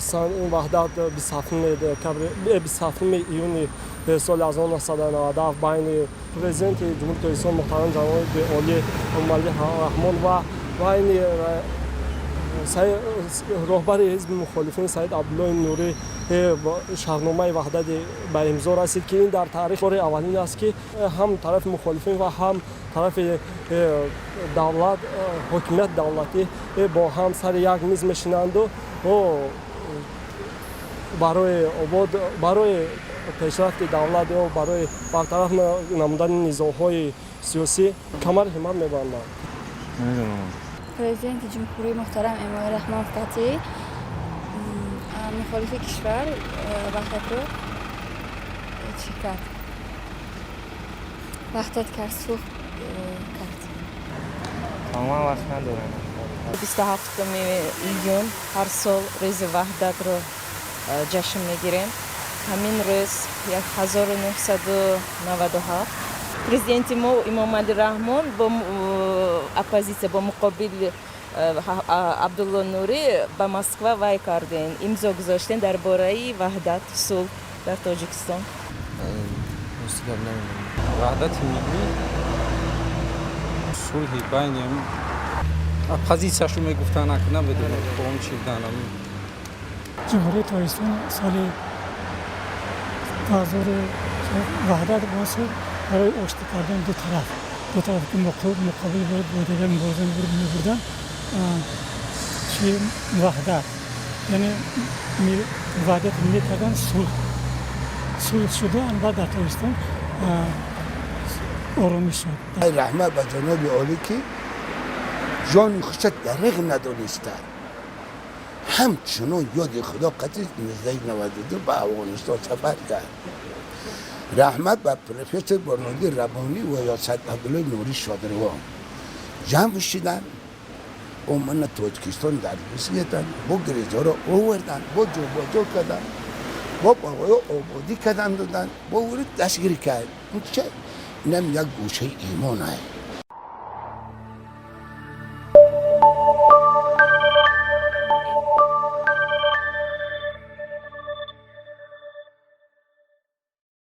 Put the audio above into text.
این وحدت 27 ایون سال 1997 بین پرزیدنت جمهوری اسلامی محترم جناب عالی ملی رحمان و این راهبر حزب مخالفین سید عبدالله نوری شاهنامه وحدت به امضا رسید که این در تاریخ بار اولین است که هم طرف مخالفین و هم طرف دولت حکومت دولتی با هم سر یک میز میشینند و برای پیشرفت دولت و برای برطرف نمودن نظام‌های سیاسی کمر همت می‌بندند. پرزیدنت جمهوری محترم امام رحمان فتحی مخالف کشور وحدت رو چی کرد؟ وحدت کرد، صلح کرد. تمام وقت ندارم. 27 ایون هر سال روز وحدت رو جشن میگیریم. همین روز 1997 پرزیدنت ما امام علی رحمان با اپوزیسیا با مقابل عبدالله نوری به مسکو وای کردن امضا گذاشتن درباره وحدت صلح در تاجیکستان. وحدت ملی صلح بین اپوزیسیاشو میگفتن نکنه بدون قوم چیدن. جمهوری تاجیکستان سال 2000 وحدت باعث برای آشتی کردن دو طرف که مقابل بودن می‌بردن چی وحدت یعنی وحدت ملی کردن صلح شده و در تاجیکستان آرامی شد. رحمت به جناب عالی که جان خودش دریغ ندانسته همچنان یاد خدا قطعی 1992 به افغانستان سفر کرد. رحمت به پروفسور برنامه ربانی و یاسر عبدالله نوری شادروان جمع شدن اومدن تاجیکستان در رسیدن با گریزها را آوردن با جابجا کردن با باقای آبادی کردن دادن با ورد دستگیری کرد. این چه؟ اینم یک گوشه ایمان است.